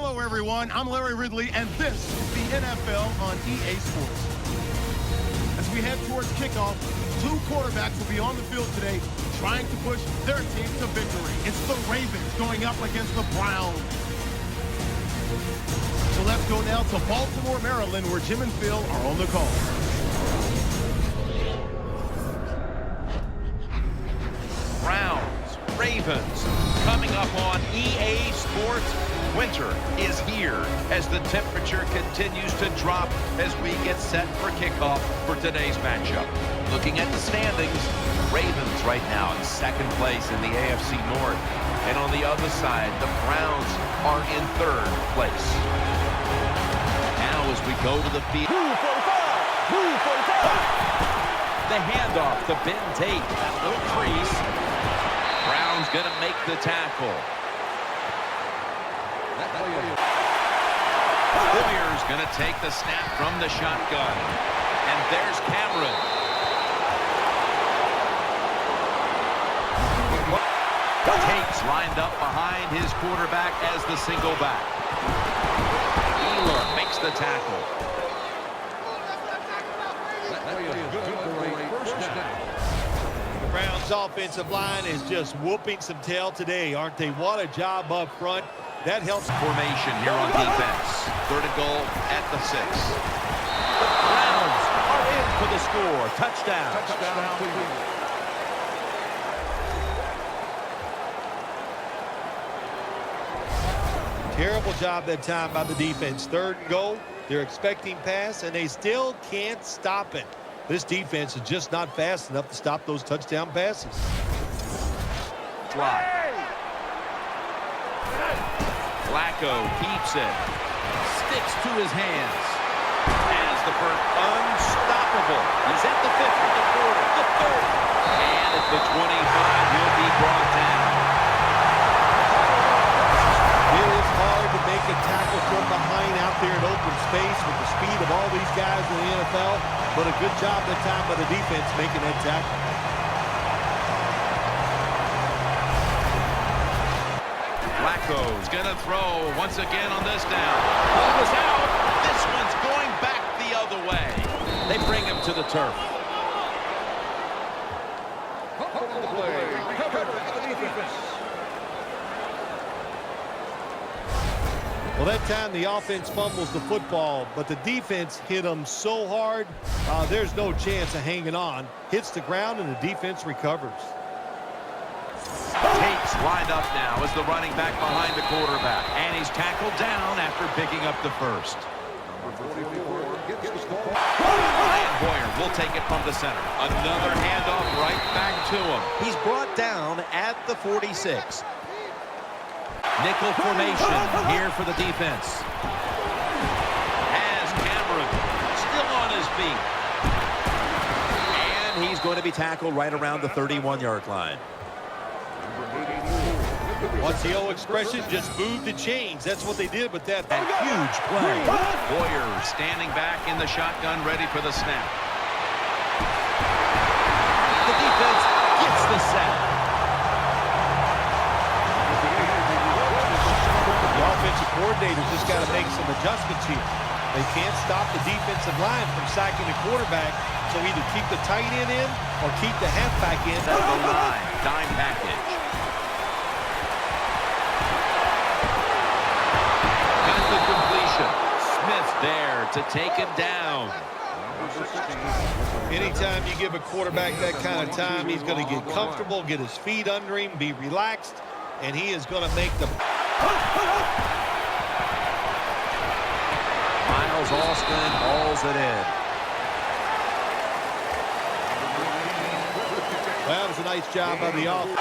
Hello, everyone. I'm Larry Ridley, and this is the NFL on EA Sports. As we head towards kickoff, two quarterbacks will be on the field today trying to push their team to victory. It's the Ravens going up against the Browns. So let's go now to Baltimore, Maryland, where Jim and Phil are on the call. Browns, Ravens, coming up on EA Sports. Winter is here as the temperature continues to drop as we get set for kickoff for today's matchup. Looking at the standings, Ravens right now in second place in the AFC North. And on the other side, the Browns are in third place. Now as we go to the field. The handoff to Ben Tate. That little crease. Brown's going to make the tackle. Boyer's going to take the snap from the shotgun. And there's Cameron. Tate's lined up behind his quarterback as the single back. Elam makes the tackle. The Browns' offensive line is just whooping some tail today, aren't they? What a job up front. That helps. Formation here on defense. Third and goal at the 6. The Browns are in for the score. Touchdown. Terrible job that time by the defense. Third and goal. They're expecting pass, and they still can't stop it. This defense is just not fast enough to stop those touchdown passes. Block. Flacco keeps it. Sticks to his hands. As the first unstoppable. He's at the 50, the 40, the 30. And at the 25, he'll be brought down. It is hard to make a tackle from behind out there in open space with the speed of all these guys in the NFL. But a good job that time by the defense making that tackle. Flacco's going to throw once again on this down. Ball was out. This one's going back the other way. They bring him to the turf. Well, that time the offense fumbles the football, but the defense hit them so hard, there's no chance of hanging on. Hits the ground, and the defense recovers. Tate's lined up now as the running back behind the quarterback. And he's tackled down after picking up the first. Ryan Boyer will take it from the center. Another handoff right back to him. He's brought down at the 46. Nickel formation here for the defense. As Cameron still on his feet. And he's going to be tackled right around the 31-yard line. What's the old expression? Just move the chains. That's what they did with that huge play. Boyer standing back in the shotgun, ready for the snap. The defense gets the sack. The offensive coordinator just got to make some adjustments here. They can't stop the defensive line from sacking the quarterback, so either keep the tight end in or keep the halfback in. That's the line. Dime package. Got the completion. Smith there to take him down. Anytime you give a quarterback that kind of time, he's going to get comfortable, get his feet under him, be relaxed, and he is going to make the... Miles Austin hauls it in. That was a nice job by the offense.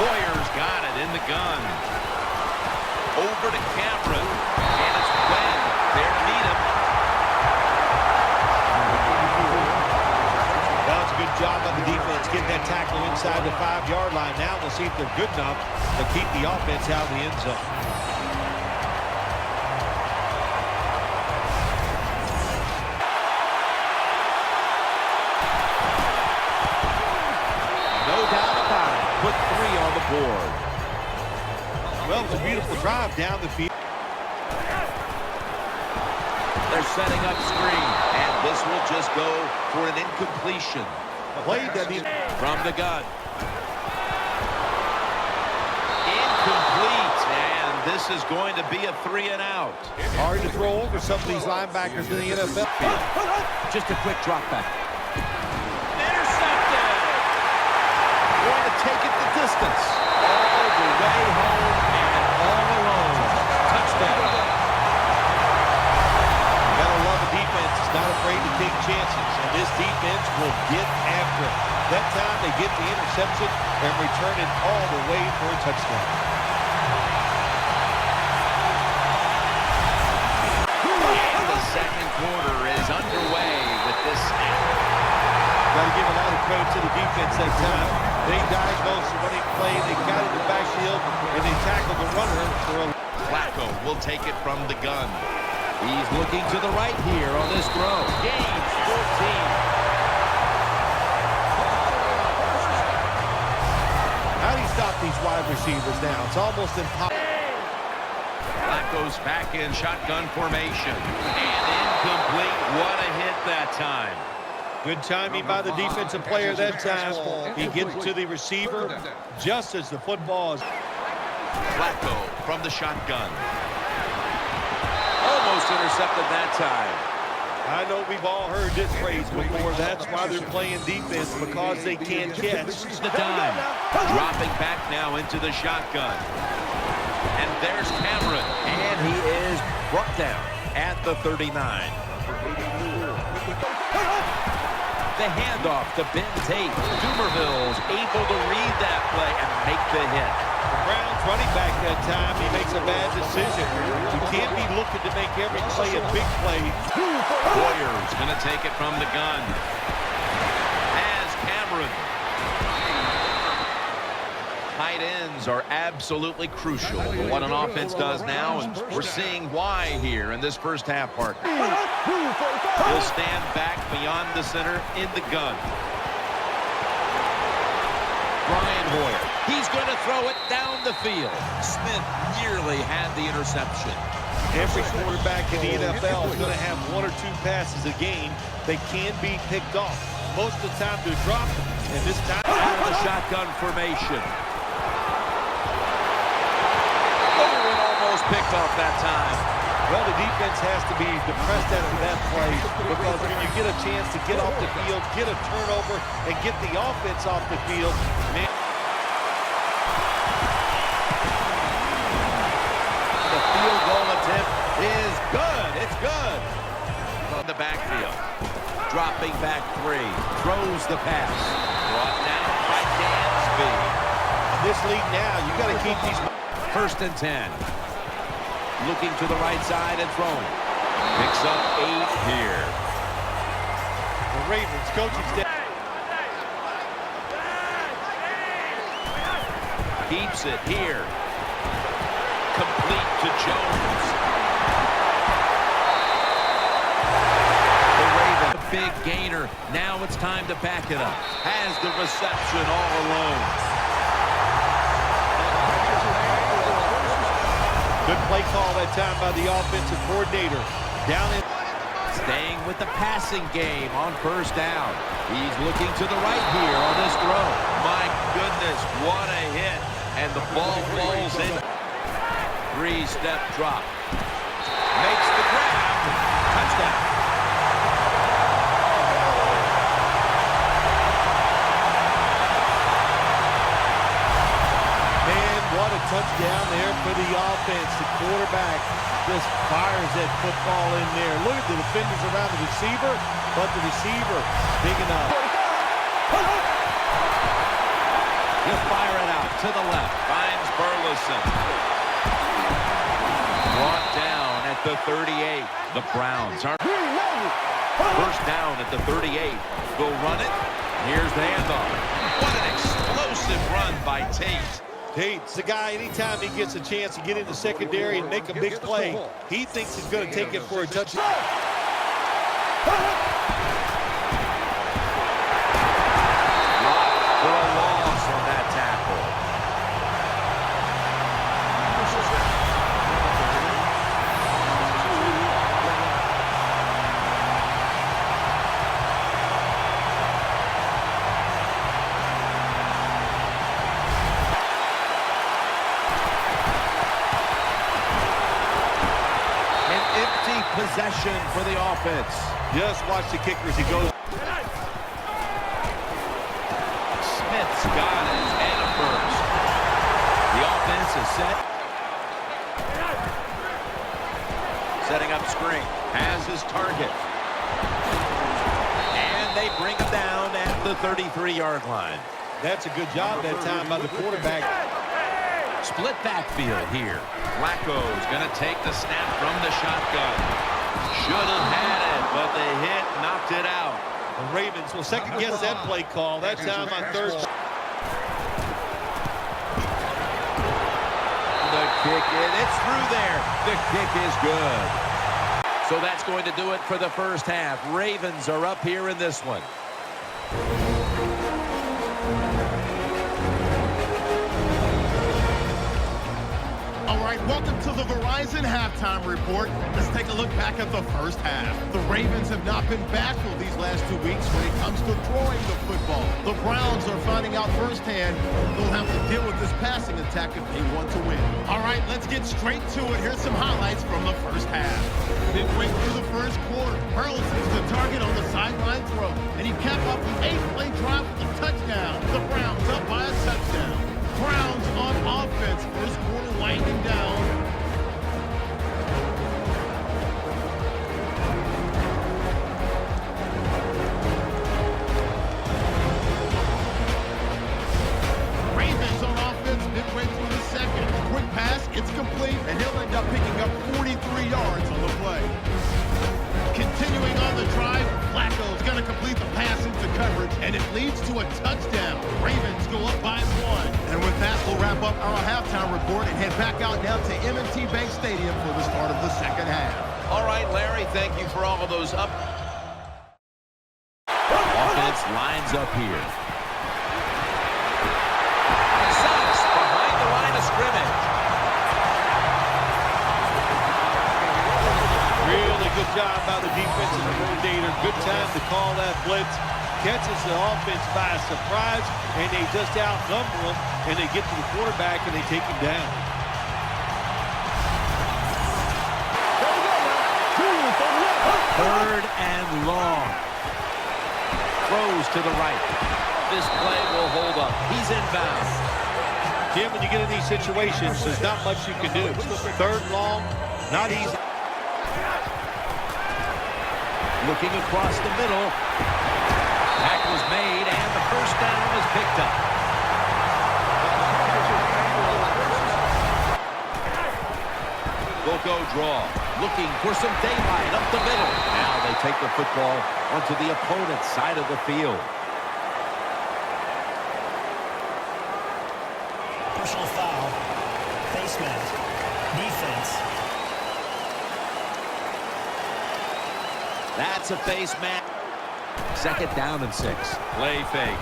Boyer's got it in the gun. Over to Cameron. And it's Webb there to meet him. Well, it's a good job by the defense getting that tackle inside the 5-yard line. Now we'll see if they're good enough to keep the offense out of the end zone. No doubt about it. Put 3 on the board. Well, it was a beautiful drive down the field. They're setting up screen, and this will just go for an incompletion. Play that he... From the gun. Incomplete, and this is going to be a 3-and-out. Hard to throw over some of these linebackers in the NFL. Just a quick drop back. Intercepted! Going to take it the distance. All the way home and all alone. Touchdown. You gotta love a defense that's not afraid to take chances, and this defense will get after it. That time they get the interception and return it all the way for a touchdown. And the second quarter is underway with this snap. Got to give a lot of credit to the defense that time. They diagnosed the running play, they got in the backfield, and they tackled the runner for a... Flacco will take it from the gun. He's looking to the right here on this throw. Gains 14. How do you stop these wide receivers now? It's almost impossible. Flacco's back in shotgun formation. And incomplete. What a hit that time. Good timing by the defensive player that time. He gets to the receiver just as the football is... Flacco from the shotgun. Almost intercepted that time. I know we've all heard this phrase before. That's why they're playing defense, because they can't catch. The dime. Dropping back now into the shotgun. And there's Cameron. And he is brought down at the 39. The handoff to Ben Tate. Dumerville's able to read that play and make the hit. The Browns running back that time, he makes a bad decision. You can't be looking to make every play a big play. Warriors going to take it from the gun. As Cameron. Tight ends are absolutely crucial to what an offense does now, and we're seeing why here in this first half, partner. He'll stand back beyond the center in the gun. Brian Hoyer. He's going to throw it down the field. Smith nearly had the interception. Every quarterback in the NFL is going to have one or two passes a game that can be picked off. Most of the time they're dropped, and this time out of the shotgun formation. Oh, it almost picked off that time. Well, the defense has to be depressed after that play, because when you get a chance to get off the field, get a turnover, and get the offense off the field, man. The field goal attempt is good. It's good. On the backfield. Dropping back 3. Throws the pass. Brought down by Dansby. In this league now, you got to keep these... 1st and 10. Looking to the right side and throwing. Picks up 8 here. The Ravens coaching staff keeps it here. Complete to Jones. The Ravens, a big gainer. Now it's time to back it up. Has the reception all alone. Good play call that time by the offensive coordinator. Down in... Staying with the passing game on 1st down. He's looking to the right here on this throw. My goodness, what a hit. And the ball falls in. 3-step drop. Makes the grab. Touchdown. What a touchdown there for the offense. The quarterback just fires that football in there. Look at the defenders around the receiver, but the receiver big enough. He'll fire it out to the left. Finds Burleson. Brought down at the 38. The Browns are 1st down at the 38. Go run it. Here's the handoff. What an explosive run by Tate. Tate's the guy, anytime he gets a chance to get in the secondary and make a big play, he thinks he's going to take it for a touchdown. For a loss on that tackle. possession for the offense. Just watch the kicker as he goes. Smith's got it, and a first. The offense is set. Setting up screen. Has his target. And they bring him down at the 33-yard line. That's a good job that time by the quarterback. Split backfield here. Flacco's going to take the snap from the shotgun. Should have had it, but the hit knocked it out. The Ravens will second guess that play call. That time on third. The kick in. It's through there. The kick is good. So that's going to do it for the first half. Ravens are up here in this one. All right, welcome to the Verizon Halftime Report. Let's take a look back at the first half. The Ravens have not been bashful these last 2 weeks when it comes to throwing the football. The Browns are finding out firsthand they'll have to deal with this passing attack if they want to win. All right, let's get straight to it. Here's some highlights from the first half. Midway through the first quarter, Burleson's the target on the sideline throw, and he capped off the 8-play drive with a touchdown. The Browns up by a touchdown. Browns on offense. First quarter winding down. Ravens on offense midway through the second. Quick pass, it's complete, and he'll end up picking up 43 yards on the play. Continuing on the drive, Flacco's going to complete the pass into coverage, and it leads to a touchdown. Ravens go up by 1. And with that, we'll wrap up our halftime report and head back out now to M&T Bank Stadium for the start of the second half. All right, Larry, thank you for all of those up. Offense lines up here. Sacks behind the line of scrimmage. Really good job by the defensive coordinator. Good time to call that blitz. Catches the offense by surprise, and they just outnumber them, and they get to the quarterback, and they take him down. Third and long. Throws to the right. This play will hold up. He's inbound. Jim, when you get in these situations, there's not much you can do. Third and long, not easy. Looking across the middle. Tackle was made, and the first down is picked up. Will go draw. Looking for some daylight up the middle. Now they take the football onto the opponent's side of the field. Personal foul. Face mask. Defense. That's a face mask. Second down and 6. Play fake.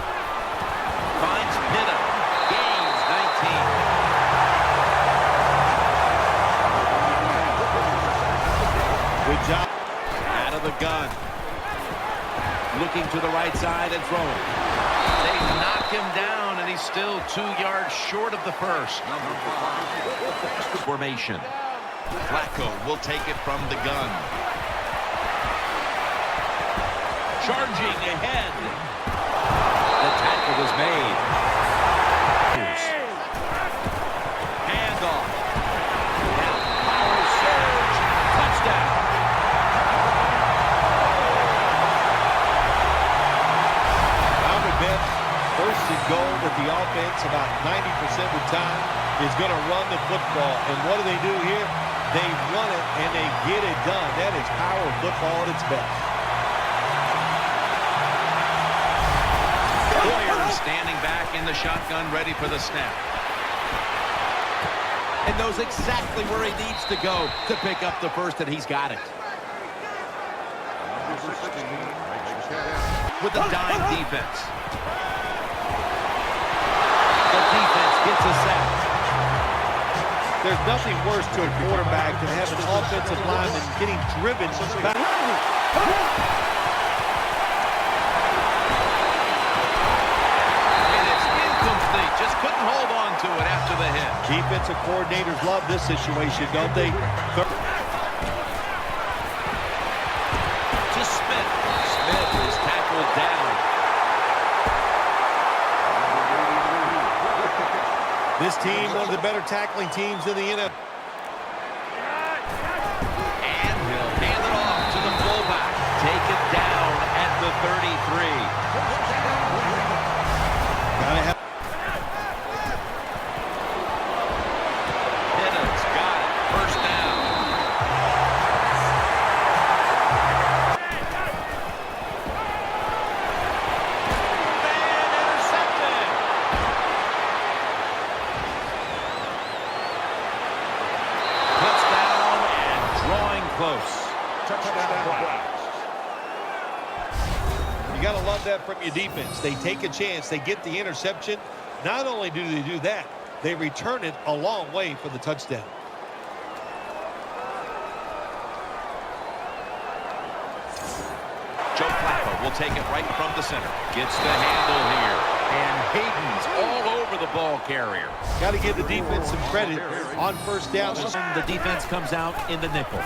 Finds Pitta. Gains 19. Good job. Out of the gun. Looking to the right side and throwing. They knock him down, and he's still 2 yards short of the first. Formation. Flacco will take it from the gun. Charging ahead. The tackle was made. Handoff. Now power surge. Touchdown. I would bet first and goal with the offense about 90% of the time is going to run the football. And what do they do here? They run it and they get it done. That is power football at its best. Standing back in the shotgun, ready for the snap. And knows exactly where he needs to go to pick up the first, and he's got it. With the dime defense. The defense gets a sack. There's nothing worse to a quarterback than having an offensive lineman getting driven back. Just couldn't hold on to it after the hit. Defensive coordinators love this situation, don't they? team, one of the better tackling teams in the NFL. And he'll hand it off to the fullback. Take it down at the 33. Gotta have. Hittins got it. First down. And intercepted. Touchdown and drawing close. You got to love that from your defense. They take a chance. They get the interception. Not only do they do that, they return it a long way for the touchdown. Joe Flacco will take it right from the center. Gets the handle here. And Hayden's all over the ball carrier. Got to give the defense some credit on first down. The defense comes out in the nickel.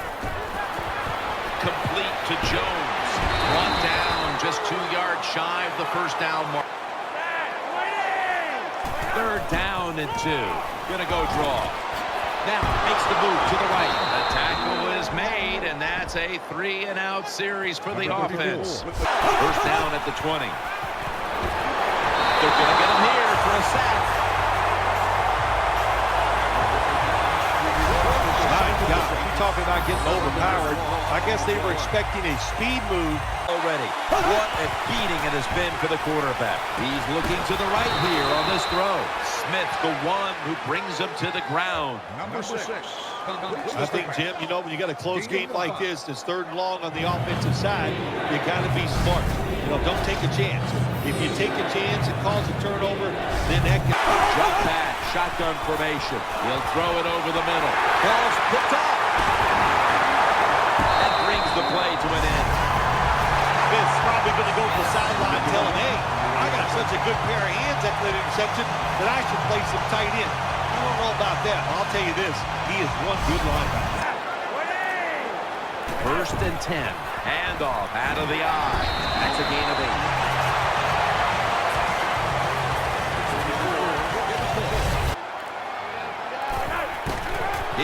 Complete to Jones. One down, just 2 yards shy of the first down mark. Third down and 2. Gonna go draw. Now makes the move to the right. The tackle is made, and that's a 3-and-out series for the offense. First down at the 20. They're gonna get him here for a sack. My God, you talking about getting overpowered. I guess they were expecting a speed move Already. What a beating it has been for the quarterback. He's looking to the right here on this throw. Smith, the one who brings him to the ground. Number 6. I think, Jim, you know, when you got a close game like this, it's 3rd and long on the offensive side, you got to be smart. You know, don't take a chance. If you take a chance and cause a turnover, then that can... Drop back, shotgun formation. He'll throw it over the middle. Ball's picked up. That brings the play to an end. Smith's probably going to go to the sideline and tell him, hey, I got such a good pair of hands after that interception that I should play some tight end. I don't know about that, but I'll tell you this, he is one good linebacker. First and 10. Handoff out of the eye. That's a gain of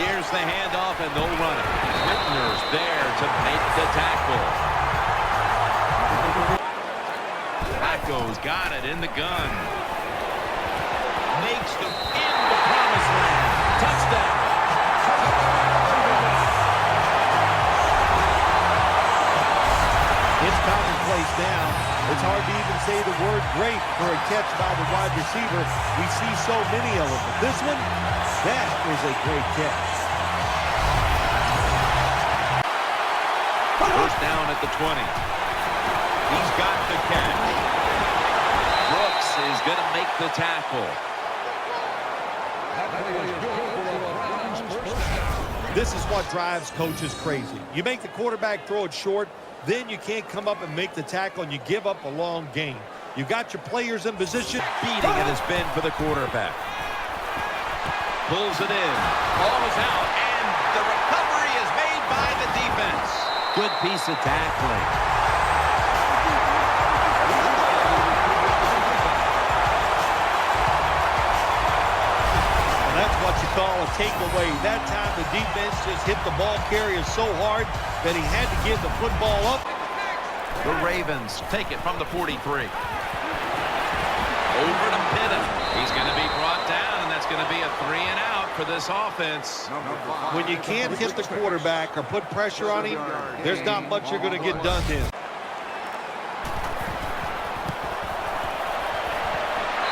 8. Here's the handoff, and they'll run it. Whitner's there to make the tackle. Flacco's got it in the gun. Makes them in the promised land. Touchdown. It's commonplace now. It's hard to even say the word great for a catch by the wide receiver. We see so many of them. But this one, that is a great catch. First down at the 20. He's got the catch. Brooks is going to make the tackle. This is what drives coaches crazy. You make the quarterback throw it short, then you can't come up and make the tackle, and you give up a long gain. You got your players in position. Beating it has been for the quarterback. Pulls it in. Ball is out, and the recovery is made by the defense. Good piece of tackling. That's what you call a takeaway. That time the defense just hit the ball carrier so hard that he had to give the football up. The Ravens take it from the 43. Over to Pittman. He's going to be brought down, and that's going to be a 3-and-out for this offense. When you can't hit the quarterback or put pressure on him, there's not much you're going to get done then.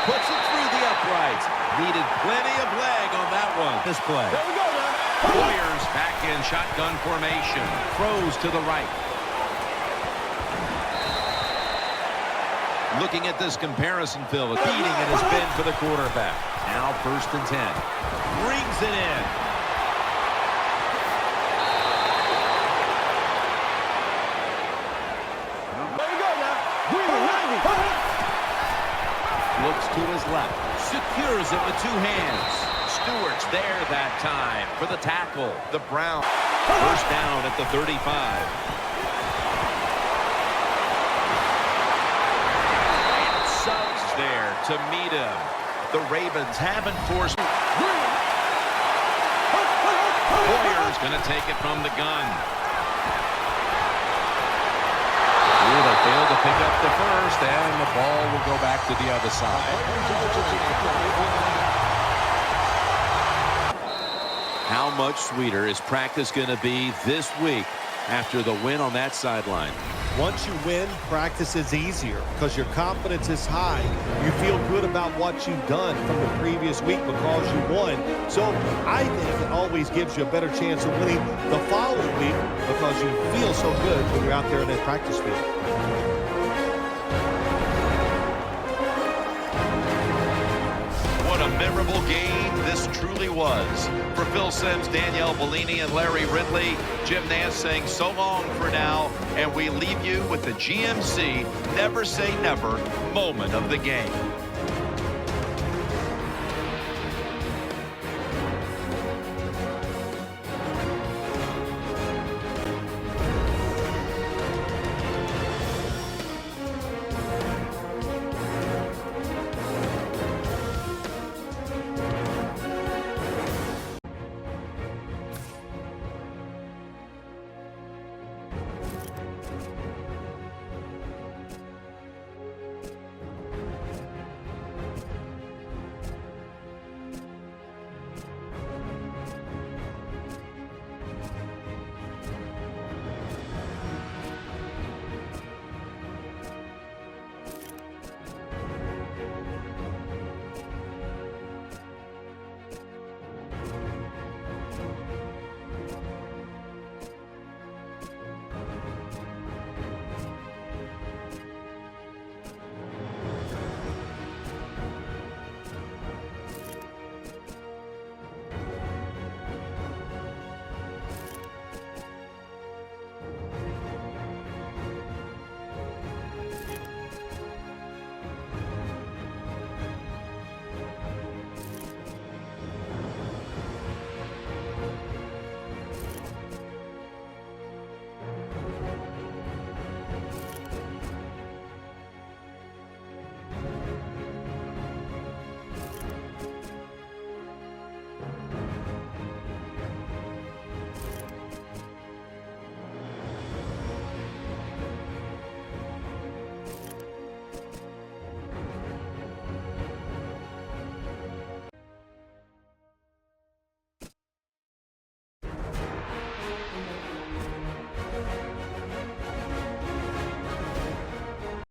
Puts it through the uprights. Needed plenty of leg on that one. This play. There we go now. Warriors back in shotgun formation. Throws to the right. Looking at this comparison, Phil, beating it has been for the quarterback. Now first and 10. Brings it in. There we go now. Looks to his left. Secures it with 2 hands. Stewart's there that time for the tackle. The Browns. First down at the 35. And Suggs there to meet him. The Ravens haven't forced. Going to take it from the gun. They failed to pick up the first, and the ball will go back to the other side. How much sweeter is practice going to be this week after the win on that sideline? Once you win, practice is easier because your confidence is high. You feel good about what you've done from the previous week because you won. So I think it always gives you a better chance of winning the following week because you feel so good when you're out there in that practice field. What a memorable game this truly was. For Phil Simms, Danielle Bellini, and Larry Ridley, Jim Nance saying so long for now, and we leave you with the GMC Never Say Never moment of the game.